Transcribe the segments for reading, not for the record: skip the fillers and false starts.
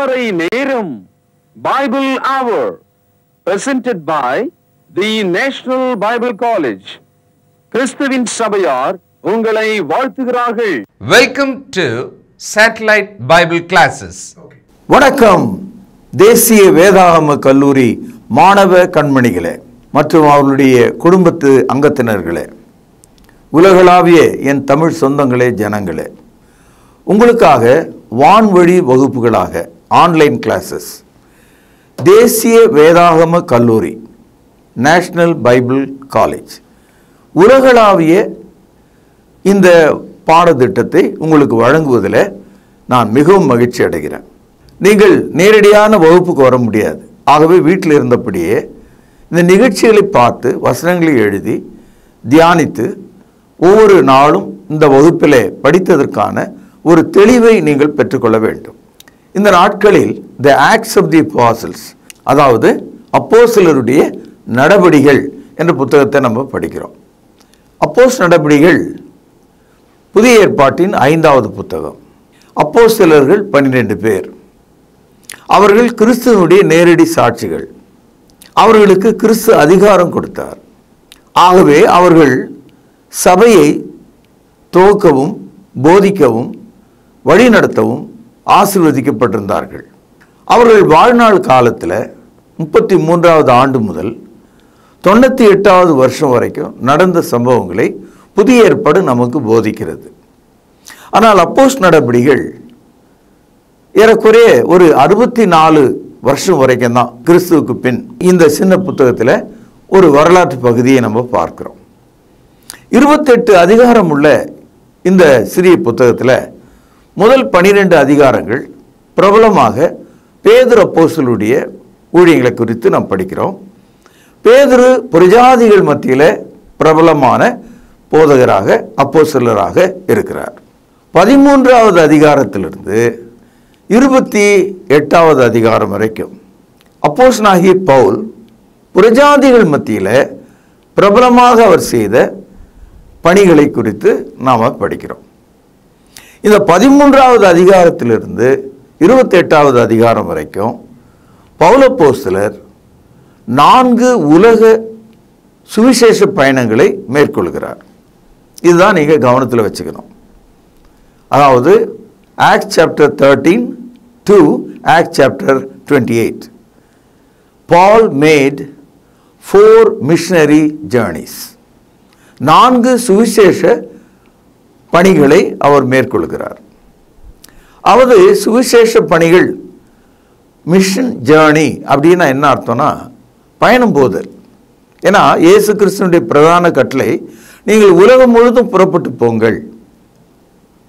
திருமறை நேரம் Bible Hour presented by the National Bible College. கிறிஸ்துவின் சபையார் உங்களை வாழ்த்துகிறார்கள். Welcome to Satellite Bible Classes. வணக்கம். தேசிய வேதாகம கல்லூரி மாணவ கண்மணிகளே மற்றும் அவர்களுடைய குடும்பத்து அங்கத்தினர்களே, உலகளாவிய என் தமிழ் சொந்தங்களே, ஜனங்களே, உங்களுக்காக வான்வழி வகுப்புகளாக ஆன்லைன் கிளாஸஸ் தேசிய வேதாகம கல்லூரி நேஷனல் பைபிள் காலேஜ் உலகளாவிய இந்த பாடத்திட்டத்தை உங்களுக்கு வழங்குவதில் நான் மிகவும் மகிழ்ச்சி அடைகிறேன். நீங்கள் நேரடியான வகுப்புக்கு வர முடியாது. ஆகவே வீட்டில் இருந்தபடியே இந்த நிகழ்ச்சிகளை பார்த்து வசனங்களை எழுதி தியானித்து ஒவ்வொரு நாளும் இந்த வகுப்பிலே படித்ததற்கான ஒரு தெளிவை நீங்கள் பெற்றுக்கொள்ள வேண்டும். இந்த நாட்களில் தி ஆக்ட்ஸ் ஆஃப் தி அப்போஸ்டல்ஸ், அதாவது அப்போஸ்தலருடைய நடபடிகள் என்ற புத்தகத்தை நம்ம படிக்கிறோம். அப்போஸ்தலர் நடபடிகள் புதிய ஏற்பாட்டின் 5வது புத்தகம். அப்போஸ்தலர்கள் 12 பேர். அவர்கள் கிறிஸ்துவனுடைய நேரடி சாட்சிகள். அவர்களுக்கு கிறிஸ்து அதிகாரம் கொடுத்தார். ஆகவே அவர்கள் சபையை துவக்கவும் போதிக்கவும் வழிநடத்தவும் ஆசீர்வதிக்கப்பட்டிருந்தார்கள். அவர்கள் வாழ்நாள் காலத்தில் 33வது ஆண்டு முதல் 98வது வருஷம் வரைக்கும் நடந்த சம்பவங்களை புதிய ஏற்பாடு நமக்கு போதிக்கிறது. ஆனால் அப்போஸ்தலர் நடபடிகள் ஏறக்குறைய ஒரு 64 வருஷம் வரைக்கும் தான் கிறிஸ்துவுக்கு பின் இந்த சின்ன புத்தகத்தில் ஒரு வரலாற்று பகுதியை நம்ம பார்க்கிறோம். 28 அதிகாரம் உள்ள இந்த சிறிய புத்தகத்தில் முதல் 12 அதிகாரங்கள் பிரபலமாக பேதுரு அப்போஸ்தலருடைய ஊழியங்களை குறித்து நாம் படிக்கிறோம். பேதுரு புரஜாதிகள் மத்தியில் பிரபலமான போதகராக அப்போஸ்தலராக இருக்கிறார். 13வது அதிகாரத்திலிருந்து 28வது அதிகாரம் வரைக்கும் அப்போஸ்தலனாகிய பவுல் புரஜாதிகள் மத்தியில் பிரபலமாக அவர் செய்த பணிகளை குறித்து நாம் படிக்கிறோம். இந்த 13வது அதிகாரத்திலிருந்து 28வது அதிகாரம் வரைக்கும் பவுல் அப்போஸ்தலர் 4 உலக சுவிசேஷ பயணங்களை மேற்கொள்கிறார். இதுதான் நீங்கள் கவனத்தில் வச்சுக்கணும். அதாவது acts chapter 13 to acts chapter 28. Paul made 4 missionary journeys. 4 சுவிசேஷ பணிகளை அவர் மேற்கொள்கிறார். அவது சுவிசேஷ பணிகள், மிஷன் ஜேர்னி அப்படின்னா என்ன அர்த்தம்னா பயணம் போதல். ஏன்னா இயேசு கிறிஸ்துவினுடைய பிரதான கட்டளை நீங்கள் உலகம் முழுதும் புறப்பட்டு போங்கள்.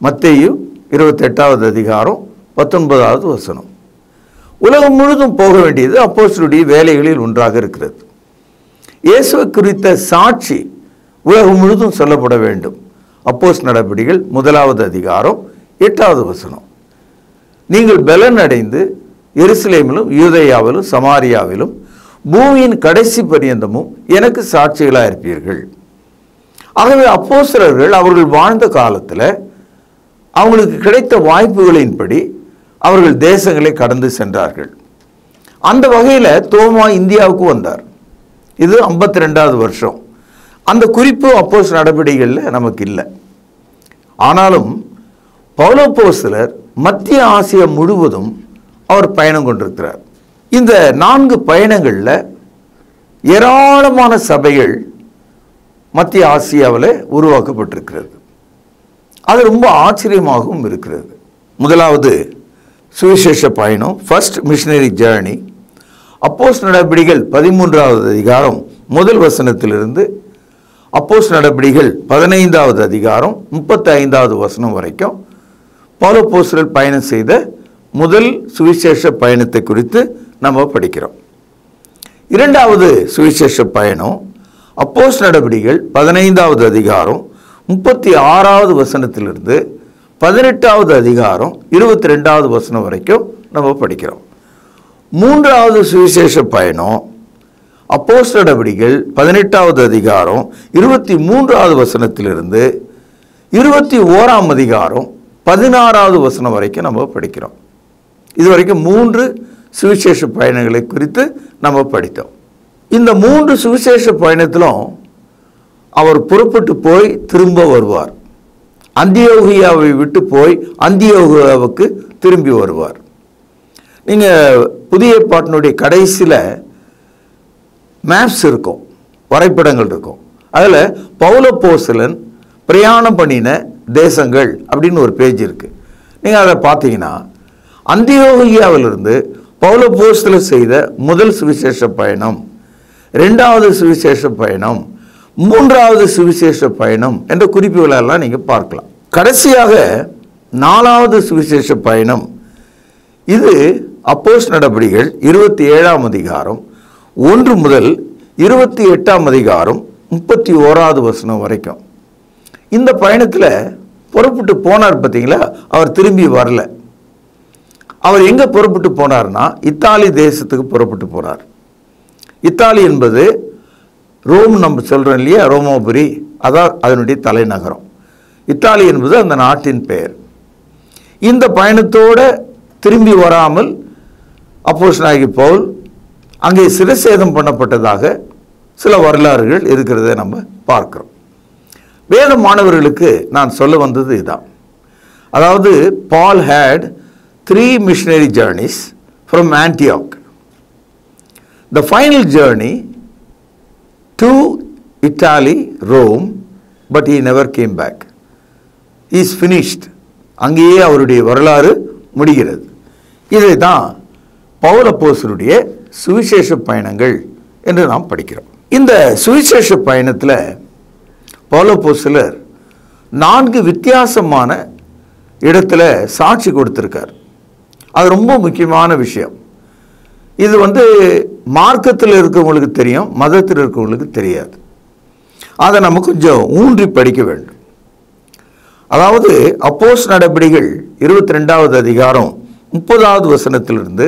மத்தேயு 28வது அதிகாரம் 19வது வசனம். உலகம் முழுதும் போக வேண்டியது அப்போஸ்தலருடைய வேலைகளில் ஒன்றாக இருக்கிறது. இயேசுவை குறித்த சாட்சி உலகம் முழுதும் சொல்லப்பட வேண்டும். அப்போஸ்தலர் நடபடிகள் 1வது அதிகாரம் 8வது வசனம். நீங்கள் பலன் அடைந்து எருசலேமிலும் யூதேயாவிலும் சமாரியாவிலும் பூமியின் கடைசி பரியந்தமும் எனக்கு சாட்சிகளாக இருப்பீர்கள். ஆகவே அப்போஸ்தலர்கள் அவர்கள் வாழ்ந்த காலத்தில் அவங்களுக்கு கிடைத்த வாய்ப்புகளின்படி அவர்கள் தேசங்களை கடந்து சென்றார்கள். அந்த வகையில் தோமா இந்தியாவுக்கு வந்தார். இது 52வது வருஷம். அந்த குறிப்பு அப்போஸ்தலர் நடபடிகளில் நமக்கு இல்லை. ஆனாலும் பவுல் அப்போஸ்தலர் மத்திய ஆசியா முழுவதும் அவர் பயணம் கொண்டிருக்கிறார். இந்த 4 பயணங்களில் ஏராளமான சபைகள் மத்திய ஆசியாவில் உருவாக்கப்பட்டிருக்கிறது. அது ரொம்ப ஆச்சரியமாகவும் இருக்கிறது. முதலாவது சுவிசேஷ பயணம், ஃபர்ஸ்ட் மிஷனரி ஜேர்னி. அப்போஸ்தலர் நடபடிகள் 13வது அதிகாரம் முதல் வசனத்திலிருந்து அப்போஸ்தலர் நடபடிகள் 15வது அதிகாரம் 35வது வசனம் வரைக்கும் பவுல் அப்போஸ்தலர் பயணம் செய்த முதல் சுவிசேஷ பயணத்தை குறித்து நம்ம படிக்கிறோம். இரண்டாவது சுவிசேஷ பயணம் அப்போஸ்தலர் நடபடிகள் 15வது அதிகாரம் 36வது வசனத்திலிருந்து 18வது அதிகாரம் 22வது வசனம் வரைக்கும் நம்ம படிக்கிறோம். மூன்றாவது சுவிசேஷ பயணம் அப்போஸ்தலர் நடபடிகள் 18வது அதிகாரம் 23வது வசனத்திலிருந்து 21ஆம் அதிகாரம் 16வது வசனம் வரைக்கும் நம்ம படிக்கிறோம். இதுவரைக்கும் 3 சுவிசேஷ பயணங்களை குறித்து நம்ம படித்தோம். இந்த 3 சுவிசேஷ பயணத்திலும் அவர் புறப்பட்டு போய் திரும்ப வருவார். அந்தியோகியாவை விட்டு போய் அந்தியோகியாவுக்கு திரும்பி வருவார். நீங்கள் புதிய ஏற்பாட்டினுடைய கடைசியில் மேப்ஸ் இருக்கும், வரைபடங்கள் இருக்கும். அதில் பவுலப்போஸ்தலன் பிரயாணம் பண்ணின தேசங்கள் அப்படின்னு ஒரு பேஜ் இருக்குது. நீங்கள் அதை பார்த்தீங்கன்னா அந்தியோகியாவிலிருந்து பவுலப்போஸ்தலன் செய்த முதல் சுவிசேஷ பயணம், 2வது சுவிசேஷ பயணம், 3வது சுவிசேஷ பயணம் என்ற குறிப்புகளெல்லாம் நீங்கள் பார்க்கலாம். கடைசியாக 4வது சுவிசேஷ பயணம், இது அப்போஸ்தலர் நடபடிகள் 27ஆம் அதிகாரம் 1 முதல் 28ஆம் அதிகாரம் 31வது வசனம் வரைக்கும். இந்த பயணத்தில் புறப்பட்டு போனார் பார்த்தீங்களா, அவர் திரும்பி வரல. அவர் எங்கே புறப்பட்டு போனார்னா இத்தாலி தேசத்துக்கு புறப்பட்டு போனார். இத்தாலி என்பது ரோம், நம்ம சொல்கிறோம் இல்லையா, ரோமாபுரி, அதான் அதனுடைய தலைநகரம். இத்தாலி என்பது அந்த நாட்டின் பெயர். இந்த பயணத்தோடு திரும்பி வராமல் அப்போஸ்தலனாகிய பவுல் அங்கே சிரசேதம் பண்ணப்பட்டதாக சில வரலாறுகள் இருக்கிறத நம்ம பார்க்கிறோம். வேத மாணவர்களுக்கு நான் சொல்ல வந்தது இதுதான். அதாவது பால் had 3 missionary journeys from Antioch. The final journey to Italy, Rome, but he never came back. He is finished. அங்கேயே அவருடைய வரலாறு முடிகிறது. இதை தான் பவுல் அப்போஸ்தலருடைய சுவிசேஷ பயணங்கள் என்று நாம் படிக்கிறோம். இந்த சுவிசேஷ பயணத்தில் பவுல் அப்போஸ்தலர் 4 வித்தியாசமான இடத்துல சாட்சி கொடுத்திருக்கார். அது ரொம்ப முக்கியமான விஷயம். இது மார்க்கத்தில் இருக்கிறவங்களுக்கு தெரியும், மதத்தில் இருக்கிறவங்களுக்கு தெரியாது. அதை நம்ம கொஞ்சம் ஊன்றி படிக்க வேண்டும். அதாவது அப்போஸ்தலர் நடபடிகள் 22வது அதிகாரம் 30வது வசனத்திலிருந்து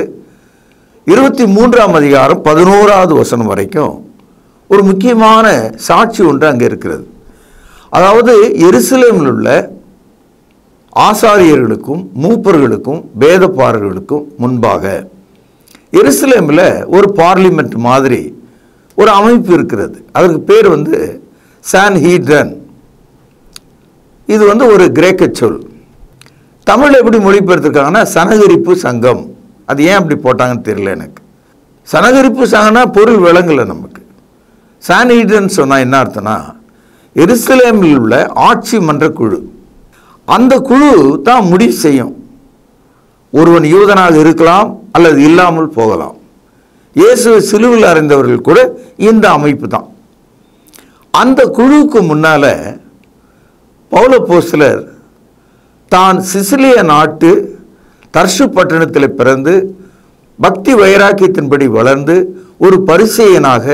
23ஆம் அதிகாரம் 11வது வசனம் வரைக்கும் ஒரு முக்கியமான சாட்சி ஒன்று அங்கே இருக்கிறது. அதாவது எருசலேமில் உள்ள ஆசாரியர்களுக்கும் மூப்பர்களுக்கும் வேதபாரர்களுக்கும் முன்பாக எருசலேமில் ஒரு பார்லிமெண்ட் மாதிரி ஒரு அமைப்பு இருக்கிறது. அதற்கு பேர் சான்ஹீட்ரன். இது ஒரு கிரேக்க சொல். தமிழ் எப்படி மொழிபெயர்த்திருக்காங்கன்னா சனகரிப்பு சங்கம். அது ஏன் அப்படி போட்டாங்கன்னு தெரியல எனக்கு. சனகரிப்பு சங்கம்னா பொருள் விளங்கலை நமக்கு. சான்ஹீட்ரன் சொன்னால் என்ன அர்த்தம்னா எருசலேமில் உள்ள ஆட்சி மன்ற குழு. அந்த குழு தான் முடிவு செய்யும். ஒருவன் யூதனாக இருக்கலாம் அல்லது இல்லாமல் போகலாம். இயேசுவை சிலுவையில் அறைந்தவர்கள் கூட இந்த அமைப்பு தான். அந்த குழுவுக்கு முன்னால் பவுல் அப்போஸ்தலர் தான் சிசிலிய நாட்டு தர்சு பட்டணத்தில் பிறந்து பக்தி வைராக்கியத்தின்படி வளர்ந்து ஒரு பரிசேயனாக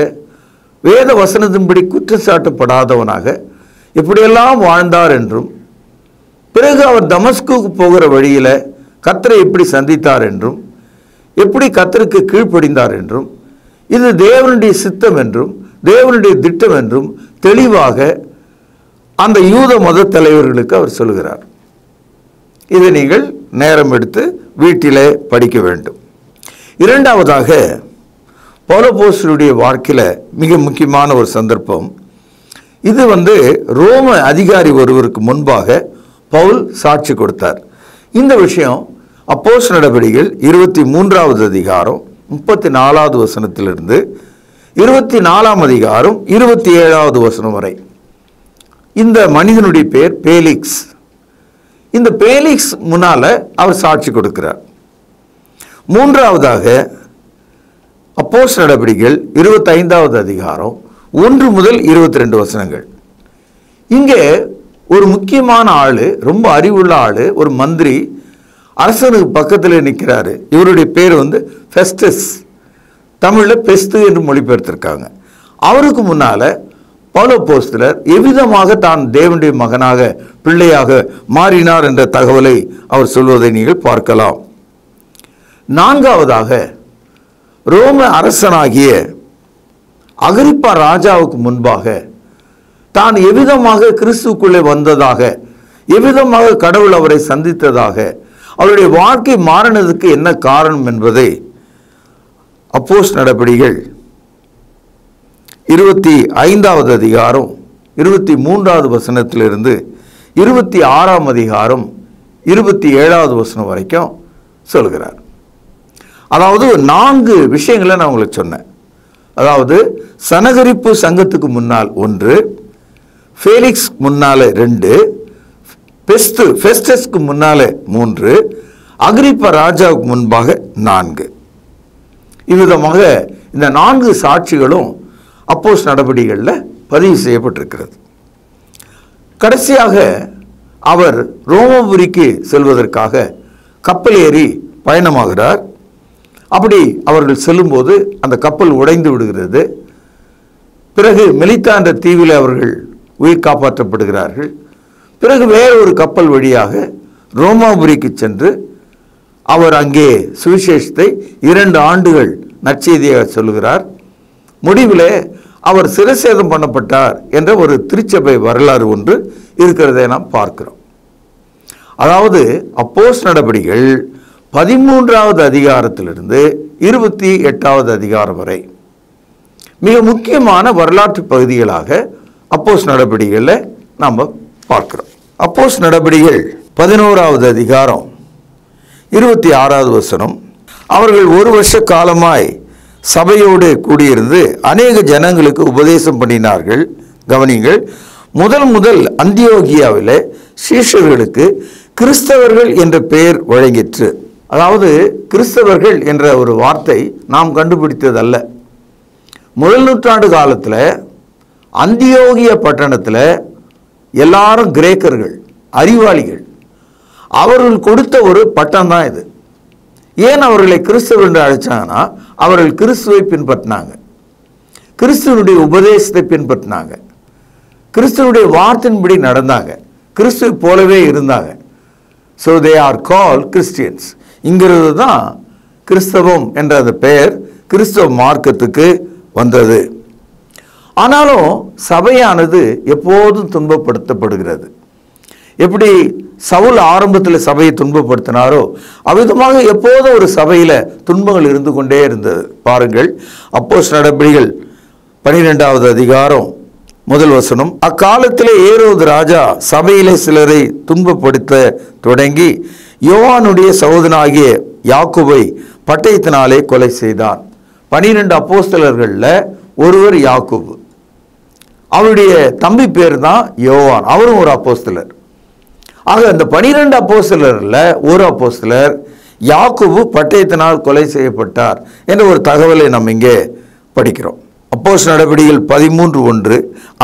வேத வசனத்தின்படி குற்றச்சாட்டப்படாதவனாக எப்படியெல்லாம் வாழ்ந்தார் என்றும், பிறகு அவர் தமஸ்குக்கு போகிற வழியில் கர்த்தரை எப்படி சந்தித்தார் என்றும், எப்படி கர்த்தருக்கு கீழ்ப்படிந்தார் என்றும், இது தேவனுடைய சித்தம் என்றும் தேவனுடைய திட்டம் என்றும் தெளிவாக அந்த யூத மத தலைவர்களுக்கு அவர் சொல்கிறார். இதை நீங்கள் நேரம் எடுத்து வீட்டிலே படிக்க வேண்டும். இரண்டாவதாக பவுல் அப்போஸ்தலருடைய வாழ்க்கையில் மிக முக்கியமான ஒரு சந்தர்ப்பம். இது ரோம அதிகாரி ஒருவருக்கு முன்பாக பவுல் சாட்சி கொடுத்தார். இந்த விஷயம் அப்போஸ்தலர் நடபடிகள் 23வது அதிகாரம் 34வது வசனத்திலிருந்து 24ஆம் அதிகாரம் 27வது வசனம் வரை. இந்த மனிதனுடைய பேர் பேலிக்ஸ். இந்த பேலிக்ஸ் முன்னால அவர் சாட்சி கொடுக்கிறார். மூன்றாவதாக அப்போஸ்தலர் நடபடிகள் 25வது அதிகாரம் 1 முதல் 22 வசனங்கள். இங்கே ஒரு முக்கியமான ஆளு, ரொம்ப அறிவுள்ள ஆளு, ஒரு மந்திரி அரசனுக்கு பக்கத்தில் நிற்கிறாரு. இவருடைய பேர் ஃபெஸ்டஸ். தமிழில் பெஸ்து என்று மொழிபெயர்த்திருக்காங்க. அவருக்கு முன்னால பவுல் அப்போஸ்தலர் எவ்விதமாக தான் தேவனுடைய மகனாக பிள்ளையாக மாறினார் என்ற தகவலை அவர் சொல்வதை நீங்கள் பார்க்கலாம். நான்காவதாக ரோம அரசனாகிய அகிரிப்பா ராஜாவுக்கு முன்பாக தான் எவ்விதமாக கிறிஸ்துக்குள்ளே வந்ததாக, எவ்விதமாக கடவுள் அவரை சந்தித்ததாக, அவருடைய வாழ்க்கை மாறினதுக்கு என்ன காரணம் என்பதை அப்போஸ்தலர் நடபடிகள் 25வது அதிகாரம் 23வது வசனத்திலிருந்து 26ஆம் அதிகாரம் 27வது வசனம் வரைக்கும் சொல்கிறார். அதாவது 4 விஷயங்களை நான் உங்களுக்கு சொன்னேன். அதாவது சனகரிப்பு சங்கத்துக்கு முன்னால் 1, ஃபேலிக்ஸ் முன்னால 2, ஃபெஸ்டஸ்க்கு முன்னால 3, அகிரிப்பா ராஜாவுக்கு முன்பாக 4. இவ்விதமாக இந்த 4 சாட்சிகளும் அப்போஸ்தலர் நடபடிகளில் பதிவு செய்யப்பட்டிருக்கிறது. கடைசியாக அவர் ரோமபுரிக்கு செல்வதற்காக கப்பல் ஏறி பயணமாகிறார். அப்படி அவர்கள் செல்லும்போது அந்த கப்பல் உடைந்து விடுகிறது. பிறகு மெலித்தா என்ற தீவில் அவர்கள் உயிர் காப்பாற்றப்படுகிறார்கள். பிறகு வேறொரு கப்பல் வழியாக ரோமாபுரிக்கு சென்று அவர் அங்கே சுவிசேஷத்தை 2 ஆண்டுகள் நற்செய்தியாக சொல்லுகிறார். முடிவில் அவர் சிரசேதம் பண்ணப்பட்டார் என்ற ஒரு திருச்சபை வரலாறு ஒன்று இருக்கிறதை நாம் பார்க்கிறோம். அதாவது அப்போஸ்தலர் நடபடிகள் 13வது அதிகாரத்திலிருந்து 28வது அதிகாரம் வரை மிக முக்கியமான வரலாற்று பகுதிகளாக அப்போஸ்தலர் நடபடிகளில் நாம் பார்க்கிறோம். அப்போஸ்தலர் நடபடிகள் 11வது அதிகாரம் 26வது வசனம், அவர்கள் 1 வருஷ காலமாய் சபையோடு கூடியிருந்து அநேக ஜனங்களுக்கு உபதேசம் பண்ணினார்கள். கவனிங்கள், முதல் அந்தியோகியாவில் சீஷர்களுக்கு கிறிஸ்தவர்கள் என்ற பெயர் வழங்கிற்று. அதாவது கிறிஸ்தவர்கள் என்ற ஒரு வார்த்தை நாம் கண்டுபிடித்ததல்ல. முதல் நூற்றாண்டு காலத்தில் அந்தியோகிய பட்டணத்தில் எல்லாரும் கிரேக்கர்கள், அறிவாளிகள். அவர்கள் கொடுத்த ஒரு பட்டம் தான் இது. ஏன் அவர்களை கிறிஸ்தவர் என்று அழைச்சாங்கன்னா, அவர்கள் கிறிஸ்துவை பின்பற்றினாங்க, கிறிஸ்துவனுடைய உபதேசத்தை பின்பற்றினாங்க, கிறிஸ்துவனுடைய வார்த்தையின்படி நடந்தாங்க, கிறிஸ்துவை போலவே இருந்தாங்க. So they are called Christians. இங்கிறது தான் கிறிஸ்தவம் என்ற அந்த பெயர் கிறிஸ்தவ மார்க்கத்துக்கு வந்தது. ஆனாலும் சபையானது எப்போதும் துன்பப்படுத்தப்படுகிறது. எப்படி சவுல் ஆரம்பத்தில் சபையை துன்பப்படுத்தினாரோ அவ்விதமாக எப்போதும் ஒரு சபையில் துன்பங்கள் இருந்து கொண்டே இருந்தது. பாருங்கள், அப்போஸ்தலர் நடபடிகள் 12வது அதிகாரம் 1 வசனம், அக்காலத்திலே ஏரோது ராஜா சபையிலே சிலரை துன்பப்படுத்த தொடங்கி யோவானுடைய சகோதரனாகிய யாக்கோபை பட்டயத்தினாலே கொலை செய்தான். 12 அப்போஸ்தலர்களில் ஒருவர் யாக்கோபு. அவருடைய தம்பி பேர் தான் யோவான், அவரும் ஒரு அப்போஸ்தலர். ஆக அந்த 12 அப்போஸ்தலரில் ஒரு அப்போஸ்தலர் யாக்கோபு பட்டயத்தினால் கொலை செய்யப்பட்டார் என்ற ஒரு தகவலை நம்ம இங்கே படிக்கிறோம். அப்போஸ்தலர் நடபடிகள் 13:1,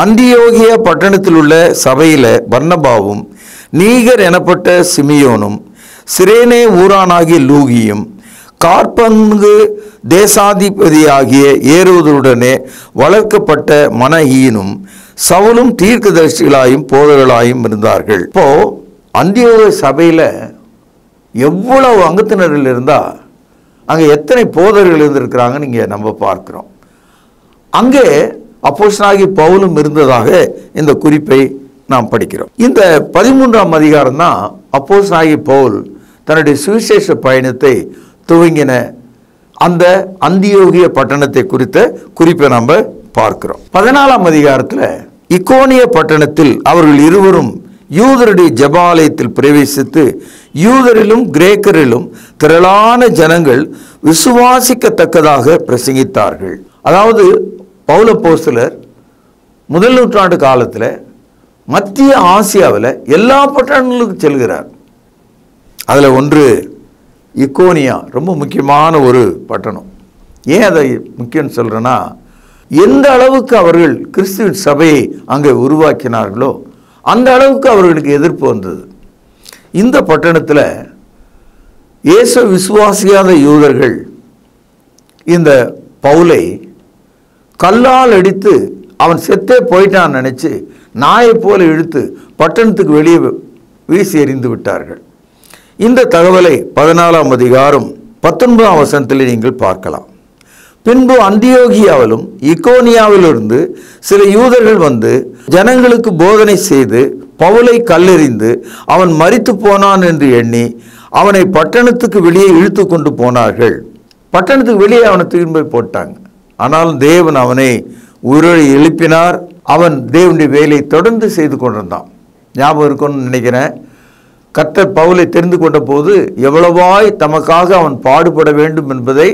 அந்தியோகியா பட்டணத்தில் உள்ள சபையில் பர்னபாவும் நீகர் எனப்பட்ட சிமியோனும் சிரேனே ஊரானாகிய லூகியும் காற்பங்கு தேசாதிபதியாகிய ஏரோதுடனே வளர்க்கப்பட்ட மனஹீனும் சவுலும் தீர்க்கதரிசிகளாயும் போதகர்களாயும் இருந்தார்கள். இப்போ அந்தியோகிய சபையில் எவ்வளவு அங்கத்தினர்கள் இருந்தால் அங்கே எத்தனை போதகர்கள் இருந்திருக்கிறாங்கன்னு இங்கே நம்ம பார்க்கிறோம். அங்கே அப்போஸ்தலனாகிய பவுலும் இருந்ததாக இந்த குறிப்பை நாம் படிக்கிறோம். இந்த 13ஆம் அதிகாரம் தான் அப்போஸ்தலனாகிய பவுல் தன்னுடைய சுவிசேஷ பயணத்தை துவங்கின அந்த அந்தியோகிய பட்டணத்தை குறித்த குறிப்பை நம்ம பார்க்கிறோம். 14ஆம் அதிகாரத்தில் இக்கோனிய பட்டணத்தில் அவர்கள் இருவரும் யூதருடைய ஜெபாலயத்தில் பிரவேசித்து யூதரிலும் கிரேக்கரிலும் திரளான ஜனங்கள் விசுவாசிக்கத்தக்கதாக பிரசங்கித்தார்கள். அதாவது பவுல் அப்போஸ்தலர் முதல் நூற்றாண்டு காலத்தில் மத்திய ஆசியாவில் எல்லா பட்டணங்களுக்கும் செல்கிறார். அதில் ஒன்று இக்கோனியா, ரொம்ப முக்கியமான ஒரு பட்டணம். ஏன் அதை முக்கியம்னு சொல்கிறேன்னா, எந்த அளவுக்கு அவர்கள் கிறிஸ்துவின் சபையை அங்கே உருவாக்கினார்களோ அந்த அளவுக்கு அவர்களுக்கு எதிர்ப்பு வந்தது. இந்த பட்டணத்தில் இயேசு விசுவாசியாத யூதர்கள் இந்த பவுலை கல்லால் அடித்து அவன் செத்தே போயிட்டான்னு நினச்சி நாயை போல இழுத்து பட்டணத்துக்கு வெளியே வீசி எறிந்து விட்டார்கள். இந்த தகவலை 14ஆம் அதிகாரம் 19ஆம் வசனத்தில் நீங்கள் பார்க்கலாம். பின்பு அந்தியோகியாவிலும் இக்கோனியாவிலிருந்து சில யூதர்கள் வந்து ஜனங்களுக்கு போதனை செய்து பவுலை கல்லெறிந்து அவன் மரித்து போனான் என்று எண்ணி அவனை பட்டணத்துக்கு வெளியே இழுத்து கொண்டு போனார்கள். பட்டணத்துக்கு வெளியே அவனை தூக்கி போய் போட்டாங்க. ஆனாலும் தேவன் அவனை உயிரோடு எழுப்பினார். அவன் தேவனுடைய வேலையை தொடர்ந்து செய்து கொண்டிருந்தான். ஞாபகம் இருக்கும்னு நினைக்கிறேன். கர்த்தர் பவுலை தெரிந்து கொண்ட போது எவ்வளவாய் தமக்காக அவன் பாடுபட வேண்டும் என்பதை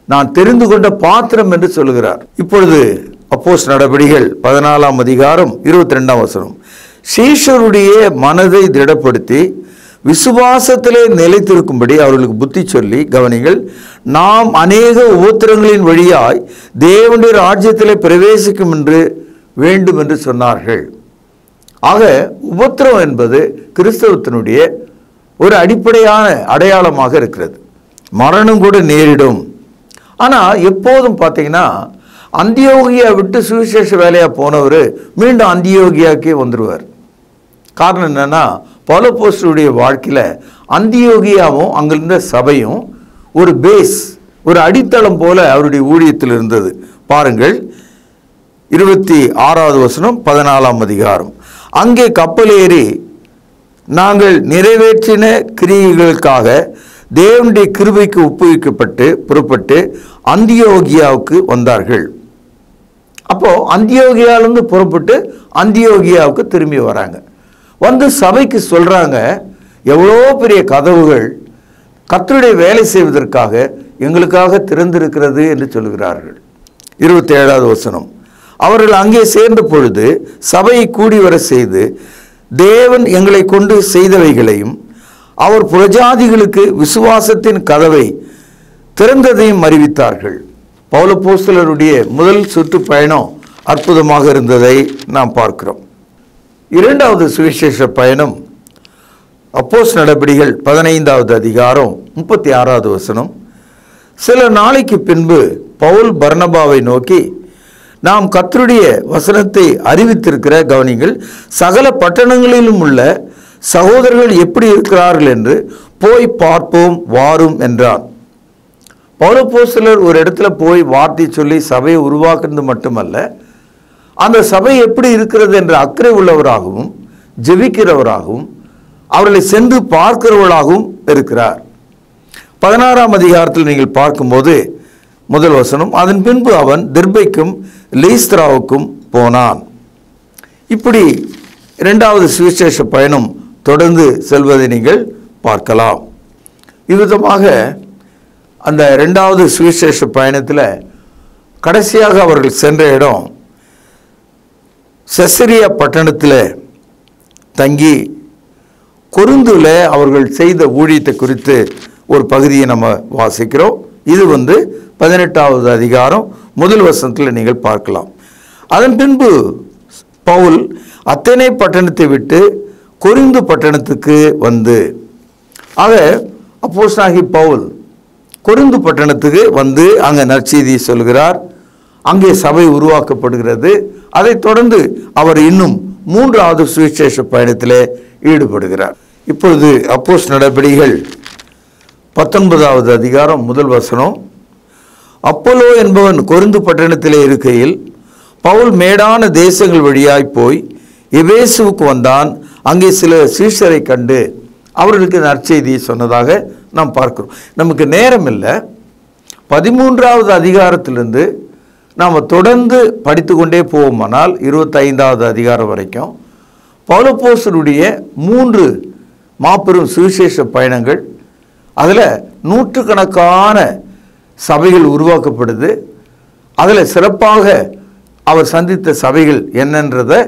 நான் தெரிந்து கொண்ட பாத்திரம் என்று சொல்லுகிறார். இப்பொழுது அப்போஸ்தலர் நடபடிகள் 14ஆம் அதிகாரம் 22ஆம் வசனம். சீஷருடைய மனதை திடப்படுத்தி விசுவாசத்திலே நிலைத்திருக்கும்படி அவர்களுக்கு புத்தி சொல்லி, கவனிங்கள், நாம் அநேக உபத்திரங்களின் வழியாய் தேவனுடைய ராஜ்யத்திலே பிரவேசிக்கும் என்று வேண்டும் என்று சொன்னார்கள். ஆக உபத்திரம் என்பது கிறிஸ்தவத்தினுடைய ஒரு அடிப்படையான அடையாளமாக இருக்கிறது. மரணம் கூட நேரிடும். ஆனால் எப்போதும் பார்த்தீங்கன்னா அந்தியோகியா விட்டு சுவிசேஷ வேலையாக போனவர் மீண்டும் அந்தியோகியாக்கே வந்துடுவார். காரணம் என்னன்னா, பவுலப்போஸ்தலருடைய வாழ்க்கையில் அந்தியோகியாவும் அங்கிருந்த சபையும் ஒரு பேஸ், ஒரு அடித்தளம் போல அவருடைய ஊழியத்தில் இருந்தது. பாருங்கள், 26வது வசனம் 14ஆம் அதிகாரம். அங்கே கப்பல் ஏறி நாங்கள் நிறைவேற்றின கிரியைகளுக்காக தேவனுடைய கிருபைக்கு ஒப்புவிக்கப்பட்டு புறப்பட்டு அந்தியோகியாவுக்கு வந்தார்கள். அப்போ அந்தியோகியாவிலிருந்து புறப்பட்டு அந்தியோகியாவுக்கு திரும்பி வராங்க. வந்து சபைக்கு சொல்றாங்க, எவ்வளோ பெரிய கதவுகள் கர்த்தருடைய வேலை செய்வதற்காக எங்களுக்காக திறந்திருக்கிறது என்று சொல்கிறார்கள். 27வது வசனம். அவர்கள் அங்கே சேர்ந்த பொழுது சபையை கூடி வர செய்து தேவன் எங்களை கொண்டு செய்தவைகளையும் அவர் புறஜாதிகளுக்கு விசுவாசத்தின் கதவை திறந்ததையும் அறிவித்தார்கள். பவுலப்போஸ்தலருடைய முதல் சுற்றுப்பயணம் அற்புதமாக இருந்ததை நாம் பார்க்கிறோம். இரண்டாவது சுவிசேஷ பயணம் அப்போஸ்தலர் நடபடிகள் 15வது அதிகாரம் 36வது வசனம். சில நாளைக்கு பின்பு பவுல் பர்னபாவை நோக்கி, நாம் கர்த்தருடைய வசனத்தை அறிவித்திருக்கிற, கவனிங்கள், சகல பட்டணங்களிலும் உள்ள சகோதரர்கள் எப்படி இருக்கிறார்கள் என்று போய் பார்ப்போம் வாரும் என்றான். பவுலப்போஸ்தலர் ஒரு இடத்துல போய் வார்த்தை சொல்லி சபையை உருவாக்குறது மட்டுமல்ல, அந்த சபை எப்படி இருக்கிறது என்ற அக்கறை உள்ளவராகவும் ஜெபிக்கிறவராகவும் அவர்களை சென்று பார்க்கிறவர்களாகவும் இருக்கிறார். 16ஆம் அதிகாரத்தில் நீங்கள் பார்க்கும்போது முதல் வசனம், அதன் பின்பு அவன் திர்பைக்கும் லீஸ்திராவுக்கும் போனான். இப்படி இரண்டாவது சுவிசேஷ பயணம் தொடர்ந்து செல்வதை நீங்கள் பார்க்கலாம். இவ்விதமாக அந்த இரண்டாவது சுவிசேஷ பயணத்தில் கடைசியாக அவர்கள் சென்ற இடம் செசரியா பட்டணத்தில் தங்கி கொரிந்துல அவர்கள் செய்த ஊழியத்தை குறித்து ஒரு பகுதியை நம்ம வாசிக்கிறோம். இது 18வது அதிகாரம் முதல் வசனத்தில் நீங்கள் பார்க்கலாம். அதன் பின்பு பவுல் அத்தனை பட்டணத்தை விட்டு கொரிந்து பட்டணத்துக்கு வந்து, ஆக அப்போஸ்தலனாகிய பவுல் கொரிந்து பட்டணத்துக்கு வந்து அங்கே நற்செய்தியை சொல்கிறார். அங்கே சபை உருவாக்கப்படுகிறது. அதைத் தொடர்ந்து அவர் இன்னும் 3வது சுவிசேஷ பயணத்திலே ஈடுபடுகிறார். இப்பொழுது அப்போஸ்தலர் நடபடிகள் 19வது அதிகாரம் முதல் வசனம். அப்போலோ என்பவன் கொரிந்து பட்டணத்திலே இருக்கையில் பவுல் மேடான தேசங்கள் வழியாய் போய் எபேசுவுக்கு வந்தான். அங்கே சில சீஷரை கண்டு அவர்களுக்கு நற்செய்தியை சொன்னதாக நாம் பார்க்கிறோம். நமக்கு நேரம் இல்லை. 13வது அதிகாரத்திலிருந்து நாம் தொடர்ந்து படித்து கொண்டே போவோமானால் 25வது அதிகாரம் வரைக்கும் பவுலப்போஸ்தலருடைய 3 மாபெரும் சுவிசேஷ பயணங்கள், அதில் நூற்றுக்கணக்கான சபைகள் உருவாக்கப்படுது. அதில் சிறப்பாக அவர் சந்தித்த சபைகள் என்னன்றதை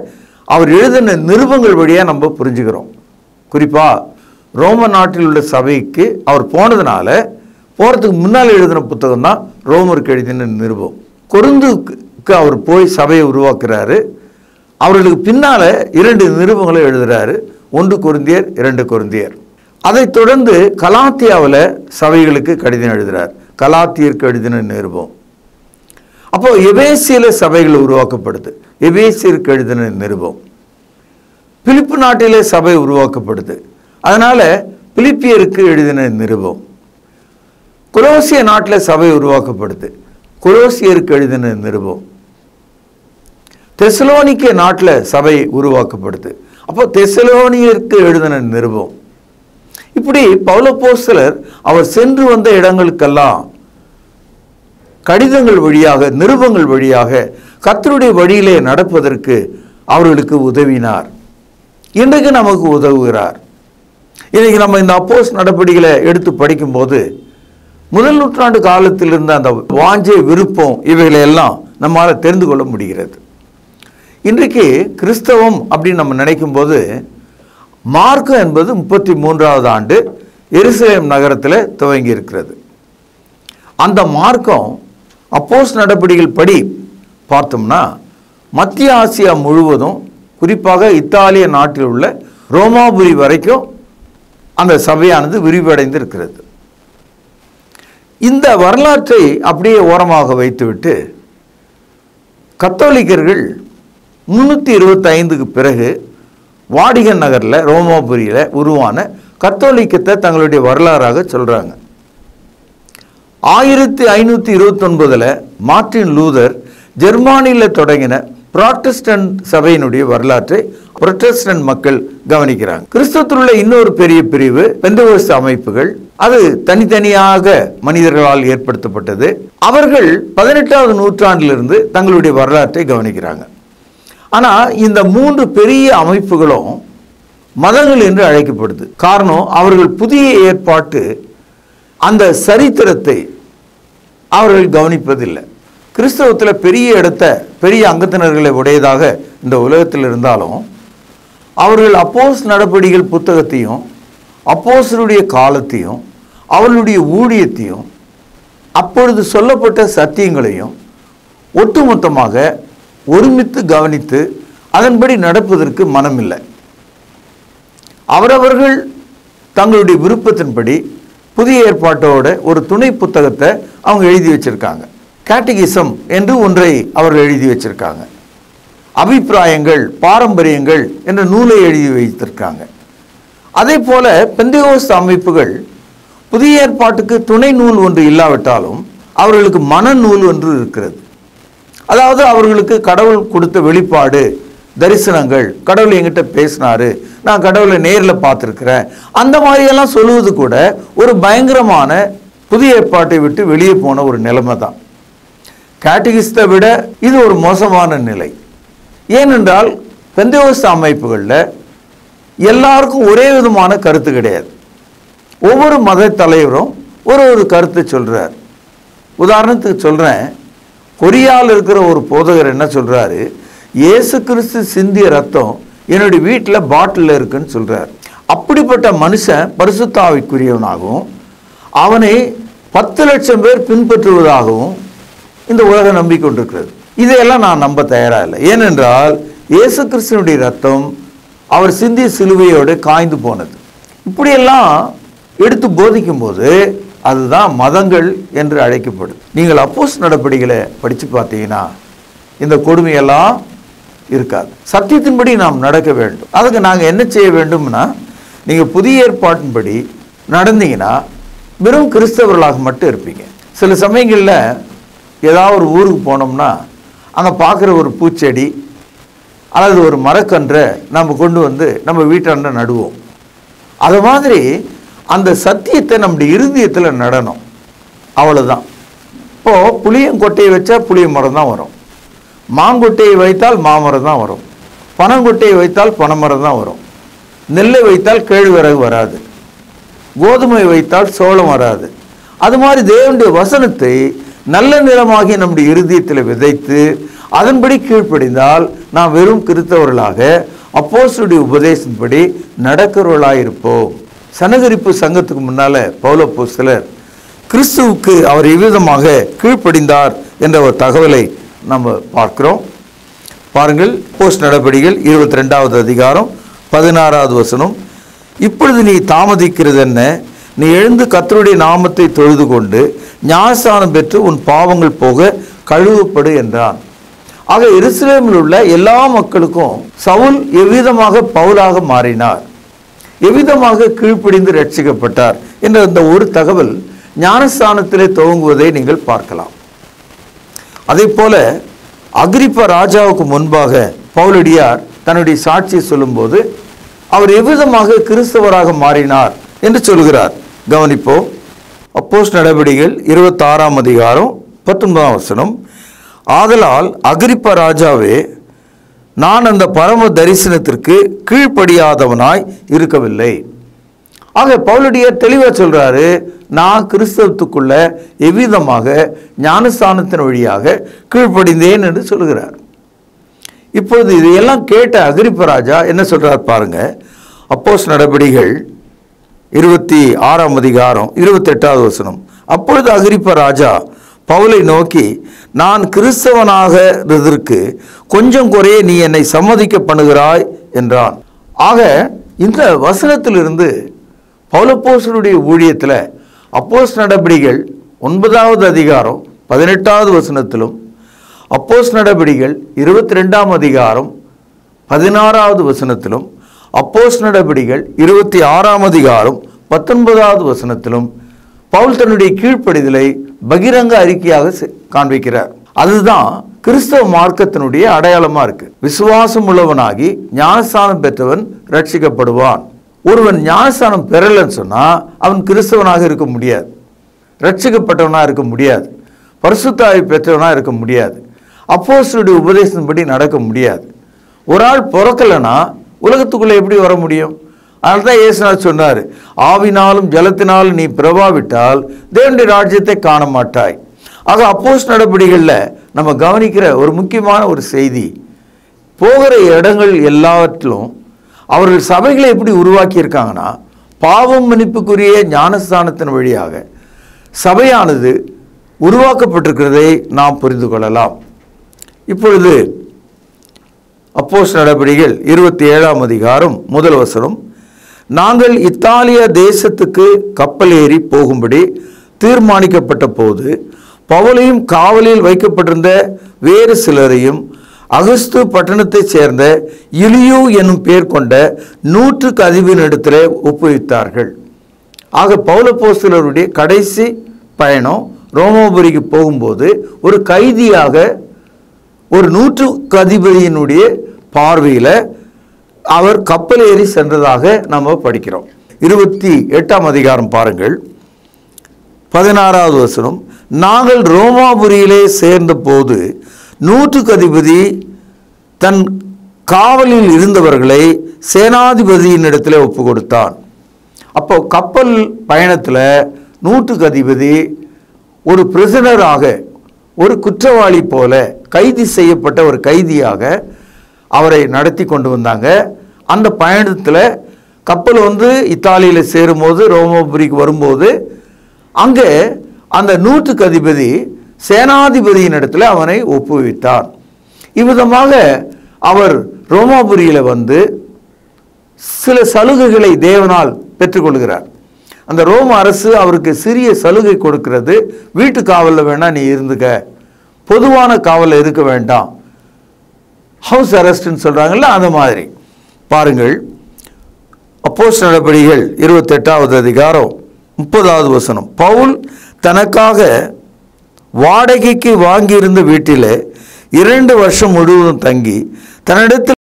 அவர் எழுதின நிருபங்கள் வழியாக நம்ம புரிஞ்சுக்கிறோம். குறிப்பாக ரோம நாட்டில் உள்ள சபைக்கு அவர் போனதுனால போகிறதுக்கு முன்னால் எழுதின புத்தகம் தான் ரோமருக்கு எழுதின நிருபம். கொரிந்துக்கு அவர் போய் சபையை உருவாக்குறாரு. அவர்களுக்கு பின்னால் 2 நிருபங்களை எழுதுகிறாரு. 1 கொரிந்தியர், 2 கொரிந்தியர். அதைத் தொடர்ந்து கலாத்தியாவில் சபைகளுக்கு கடிதம் எழுதுகிறார். கலாத்தியருக்கு எழுதின நிருபம். அப்போ எபேசியில சபைகள் உருவாக்கப்படுது. எபேசியருக்கு எழுதின நிருபம். பிலிப்பு நாட்டிலே சபை உருவாக்கப்படுது. அதனால பிலிப்பியருக்கு எழுதின நிருபம். கொலோசிய நாட்டில் சபை உருவாக்கப்படுது. கொலோசியருக்கு எழுதின நிருபம். தெசலோனிக்கே நாட்டில் சபை உருவாக்கப்படுது. அப்போ தெசலோனியருக்கு எழுதின நிருபம். இப்படி பவுலப்போஸ்தலர் அவர் சென்று வந்த இடங்களுக்கெல்லாம் கடிதங்கள் வழியாக, நிருபங்கள் வழியாக கர்த்தருடைய வழியிலே நடப்பதற்கு அவர்களுக்கு உதவினார். இன்றைக்கு நமக்கு உதவுகிறார். இன்னைக்கு நம்ம இந்த அப்போஸ்தலர் நடபடிகளை எடுத்து படிக்கும்போது முதல் நூற்றாண்டு காலத்தில் இருந்த அந்த வாஞ்சை, விருப்பம், இவைகளை எல்லாம் நம்மால் தெரிந்து கொள்ள முடிகிறது. இன்றைக்கு கிறிஸ்தவம் அப்படின்னு நம்ம நினைக்கும் போது மார்க்கம் என்பது 33வது ஆண்டு எருசலேம் நகரத்தில் துவங்கி இருக்கிறது. அந்த மார்க்கம் அப்போஸ்தலர் நடபடிகள் படி பார்த்தோம்னா மத்திய ஆசியா முழுவதும், குறிப்பாக இத்தாலிய நாட்டில் உள்ள ரோமாபுரி வரைக்கும் அந்த சபையானது விரிவடைந்து இருக்கிறது. இந்த வரலாற்றை அப்படியே ஓரமாக வைத்துவிட்டு கத்தோலிக்கர்கள் 325க்கு பிறகு வாடிகன் நகரில், ரோமாபுரியில் உருவான கத்தோலிக்கத்தை தங்களுடைய வரலாறாக சொல்கிறாங்க. 1529 மார்ட்டின் லூதர் ஜெர்மானியில் தொடங்கின புராட்டஸ்டன்ட் சபையினுடைய வரலாற்றை புராட்டஸ்டன்ட் மக்கள் கவனிக்கிறாங்க. கிறிஸ்தவத்தில் உள்ள இன்னொரு பெரிய பிரிவு பெந்தகோஸ்து அமைப்புகள். அது தனித்தனியாக மனிதர்களால் ஏற்படுத்தப்பட்டது. அவர்கள் 18வது நூற்றாண்டிலிருந்து தங்களுடைய வரலாற்றை கவனிக்கிறாங்க. ஆனால் இந்த 3 பெரிய அமைப்புகளும் மதங்கள் என்று அழைக்கப்படுது. காரணம், அவர்கள் புதிய ஏற்பாட்டு அந்த சரித்திரத்தை அவர்கள் கவனிப்பதில்லை. கிறிஸ்தவத்தில் பெரிய இடத்தை, பெரிய அங்கத்தினர்களை உடையதாக இந்த உலகத்தில் இருந்தாலும் அவர்கள் அப்போஸ்தலர் நடபடிகள் புத்தகத்தையும், அப்போஸ்தலருடைய காலத்தையும், அவர்களுடைய ஊழியத்தையும், அப்பொழுது சொல்லப்பட்ட சத்தியங்களையும் ஒட்டுமொத்தமாக ஒருமித்து கவனித்து அதன்படி நடப்பதற்கு மனமில்லை. அவரவர்கள் தங்களுடைய விருப்பத்தின்படி புதிய ஏற்பாட்டோட ஒரு துணை புத்தகத்தை அவங்க எழுதி வச்சிருக்காங்க. கேட்டகிசம் என்று ஒன்றை அவர்கள் எழுதி வச்சிருக்காங்க. அபிப்பிராயங்கள், பாரம்பரியங்கள் என்ற நூலை எழுதி வைத்திருக்காங்க. அதே போல பெந்தகோஸ்து அமைப்புகள் புதிய ஏற்பாட்டுக்கு துணை நூல் ஒன்று இல்லாவிட்டாலும் அவர்களுக்கு மனநூல் ஒன்று இருக்கிறது. அதாவது அவர்களுக்கு கடவுள் கொடுத்த வெளிப்பாடு, தரிசனங்கள், கடவுள் என்கிட்ட பேசினாரு, நான் கடவுளை நேரில் பார்த்துருக்கிறேன், அந்த மாதிரியெல்லாம் சொல்லுவது கூட ஒரு பயங்கரமான புதிய ஏற்பாட்டை விட்டு வெளியே போன ஒரு நிலைமை தான். கேட்டகிஸ்தை விட இது ஒரு மோசமான நிலை. ஏனென்றால் பெந்தகோஸ்து அமைப்புகளில் எல்லாருக்கும் ஒரே விதமான கருத்து கிடையாது. ஒவ்வொரு மத தலைவரும் ஒரு கருத்தை சொல்கிறார். உதாரணத்துக்கு சொல்கிறேன், கொரியாவில் இருக்கிற ஒரு போதகர் என்ன சொல்கிறாரு, இயேசு கிறிஸ்து சிந்திய ரத்தம் என்னுடைய வீட்டில் பாட்டிலில் இருக்குன்னு சொல்கிறார். அப்படிப்பட்ட மனுஷன் பரிசுத்த ஆவிக்குரியவனாகவும் அவனை 10 லட்சம் பேர் பின்பற்றுவதாகவும் இந்த உலகம் நம்பிக்கொண்டிருக்கிறது. இதையெல்லாம் நான் நம்ப தயாராக இல்லை. ஏனென்றால் இயேசு கிறிஸ்துனுடைய ரத்தம் அவர் சிந்திய சிலுவையோடு காய்ந்து போனது. இப்படியெல்லாம் எடுத்து போதிக்கும் போது அதுதான் மதங்கள் என்று அழைக்கப்படுது. நீங்கள் அப்போஸ்தலர் நடபடிகளை படித்து பார்த்தீங்கன்னா இந்த கொடுமையெல்லாம் இருக்காது. சத்தியத்தின்படி நாம் நடக்க வேண்டும். அதுக்கு நாங்கள் என்ன செய்ய வேண்டும்னா, நீங்கள் புதிய ஏற்பாட்டின்படி நடந்தீங்கன்னா வெறும் கிறிஸ்தவர்களாக மட்டும் இருப்பீங்க. சில சமயங்களில் ஏதாவது ஒரு ஊருக்கு போனோம்னா அங்கே பார்க்குற ஒரு பூச்செடி அல்லது ஒரு மரக்கன்றை நம்ம கொண்டு வந்து நம்ம வீட்டாண்ட நடுவோம். அது மாதிரி அந்த சத்தியத்தை நம்முடைய இருதயத்தில் நடணும். அவ்வளோதான். இப்போது புளியங்கொட்டையை வச்சா புளிய மரம் தான் வரும், மாங்கொட்டையை வைத்தால் மாமரம் தான் வரும், பனங்கொட்டையை வைத்தால் பனைமரம் தான் வரும், நெல்லை வைத்தால் கேழ்வரகு வராது, கோதுமை வைத்தால் சோளம் வராது. அது மாதிரி தேவனுடைய வசனத்தை நல்ல நிலமாகி நம்முடைய இருதயத்தில் விதைத்து அதன்படி கீழ்ப்படிந்தால் நாம் வெறும் கிறிஸ்தவர்களாக அப்போஸ்தலருடைய உபதேசத்தின்படி நடக்கிறவர்களாயிருப்போம். சனகரிப்பு சங்கத்துக்கு முன்னால பவுல் அப்போஸ்தலர் கிறிஸ்துவுக்கு அவர் எவ்விதமாக கீழ்ப்படிந்தார் என்ற ஒரு தகவலை நம்ம பார்க்கிறோம். பாருங்கள், அப்போஸ்தலர் நடபடிகள் 22வது அதிகாரம் 16வது வசனம். இப்பொழுது நீ தாமதிக்கிறது என்ன? நீ எழுந்து கர்த்தருடைய நாமத்தை தொழுது கொண்டு ஞானஸ்நானம் பெற்று உன் பாவங்கள் போக கழுவப்படு என்றான். ஆக எருசலேமில் உள்ள எல்லா மக்களுக்கும் சவுல் எவ்விதமாக பவுலாக மாறினார், எவ்விதமாக கீழ்ப்படிந்து ரட்சிக்கப்பட்டார் என்ற அந்த ஒரு தகவல் ஞானஸ்நானத்திலே துவங்குவதை நீங்கள் பார்க்கலாம். அதே போல அகிரிப்பா ராஜாவுக்கு முன்பாக பவுலடியார் தன்னுடைய சாட்சியை சொல்லும்போது அவர் எவ்விதமாக கிறிஸ்தவராக மாறினார் என்று சொல்கிறார். கவனிப்போம். அப்போஸ்தலர் நடபடிகள் 26ஆம் அதிகாரம் 19ஆம் வசனம். ஆதலால் அகிரிப்பா ராஜாவே, நான் அந்த பரம தரிசனத்திற்கு கீழ்ப்படியாதவனாய் இருக்கவில்லை. ஆக பவுலடியார் தெளிவாக சொல்றாரு, நான் கிறிஸ்தவத்துக்குள்ள எவ்விதமாக ஞானஸ்தானத்தின் வழியாக கீழ்ப்படிந்தேன் என்று சொல்கிறார். இப்பொழுது இதையெல்லாம் கேட்ட அகிரிப்பா ராஜா என்ன சொல்றார் பாருங்க. அப்போஸ்தலர் நடபடிகள் 26ஆம் அதிகாரம் 28வது வசனம். அப்பொழுது அகிரிப்பா ராஜா பவுலை நோக்கி, நான் கிறிஸ்தவனாகிறதற்கு கொஞ்சம் குறைய நீ என்னை சம்மதிக்க பண்ணுகிறாய் என்றான். ஆக இந்த வசனத்திலிருந்து பவுலப்போஸ்தலருடைய ஊழியத்தில் அப்போஸ்தலர் நடபடிகள் 9வது அதிகாரம் 18வது வசனத்திலும், அப்போஸ்தலர் நடபடிகள் 22ஆம் அதிகாரம் 16வது வசனத்திலும், அப்போஸ்தலர் நடபடிகள் 26ஆம் அதிகாரம் 19வது வசனத்திலும் பவுல் தன்னுடைய கீழ்ப்படிதலை பகிரங்க அறிக்கையாக காண்பிக்கிறார். அதுதான் கிறிஸ்தவ மார்க்கத்தினுடைய அடையாளமா இருக்கு. விசுவாசம் உள்ளவனாகி ஞானஸ்தானம் பெற்றவன் ரட்சிக்கப்படுவான். ஒருவன் ஞானஸ்தானம் பெறலன்னு சொன்னா அவன் கிறிஸ்தவனாக இருக்க முடியாது, ரட்சிக்கப்பட்டவனாக இருக்க முடியாது, பரிசுத்த ஆவி பெற்றவனாக இருக்க முடியாது, அப்போஸ்தலருடைய உபதேசத்தின்படி நடக்க முடியாது. ஒரு ஆள் பிறக்கலைன்னா உலகத்துக்குள்ளே எப்படி வர முடியும்? அதனால தான் இயேசுநாதர் சொன்னார், ஆவினாலும் ஜலத்தினாலும் நீ பிறவாவிட்டால் தேவனுடைய ராஜ்யத்தை காண மாட்டாய். ஆக அப்போஸ்தலர் நடபடிகளில் நம்ம கவனிக்கிற ஒரு முக்கியமான ஒரு செய்தி, போகிற இடங்கள் எல்லாவற்றிலும் அவர்கள் சபைகளை எப்படி உருவாக்கியிருக்காங்கன்னா, பாவம் மன்னிப்புக்குரிய ஞானஸ்தானத்தின் வழியாக சபையானது உருவாக்கப்பட்டிருக்கிறதை நாம் புரிந்து கொள்ளலாம். இப்பொழுது அப்போஸ்தலர் நடபடிகள் 27ஆம் அதிகாரம் 1 வசனம். நாங்கள் இத்தாலிய தேசத்துக்கு கப்பல் ஏறி போகும்படி தீர்மானிக்கப்பட்ட போது பவுலையும் காவலில் வைக்கப்பட்டிருந்த வேறு சிலரையும் அகஸ்து பட்டணத்தைச் சேர்ந்த இலியூ என்னும் பேர் கொண்ட 100 அதிபரிடத்திலே ஒப்புவித்தார்கள். ஆக பவுலப்போஸ்தலருடைய கடைசி பயணம் ரோமாபுரிக்கு போகும்போது ஒரு கைதியாக ஒரு 100 அதிபதியினுடைய பார்வையில் அவர் கப்பல் ஏறி சென்றதாக நம்ம படிக்கிறோம். 28ஆம் அதிகாரம் பாருங்கள், 16வது வசனம். நாங்கள் ரோமாபுரியிலே சேர்ந்த போது 100 அதிபதி தன் காவலில் இருந்தவர்களை சேனாதிபதியின் இடத்துல ஒப்பு கொடுத்தான். அப்போ கப்பல் பயணத்தில் 100 அதிபதி ஒரு பிரிசனராக, ஒரு குற்றவாளி போல கைது செய்யப்பட்ட ஒரு கைதியாக அவரை நடத்தி கொண்டு வந்தாங்க. அந்த பயணத்தில் கப்பல் இத்தாலியில் சேரும்போது ரோமாபுரிக்கு வரும்போது அங்கே அந்த 100 அதிபதி சேனாதிபதியின் இடத்துல அவனை ஒப்புவித்தார். இவ்விதமாக அவர் ரோமாபுரியில் சில சலுகைகளை தேவனால் பெற்றுக்கொள்கிறார். அந்த ரோம அரசு அவருக்கு சிறிய சலுகை கொடுக்கிறது. வீட்டு காவலில் வேணா நீ இருந்துக்க, பொதுவான காவலில் இருக்க வேண்டாம், ஹவுஸ் அரெஸ்ட்னு சொல்றாங்கல்ல, அந்த மாதிரி. பாருங்கள், அப்போஸ்தலர் நடபடிகள் 28வது அதிகாரம் 30வது வசனம். பவுல் தனக்காக வாடகைக்கு வாங்கியிருந்த வீட்டிலே 2 வருஷம் முழுவதும் தங்கி தன்னிடத்தில்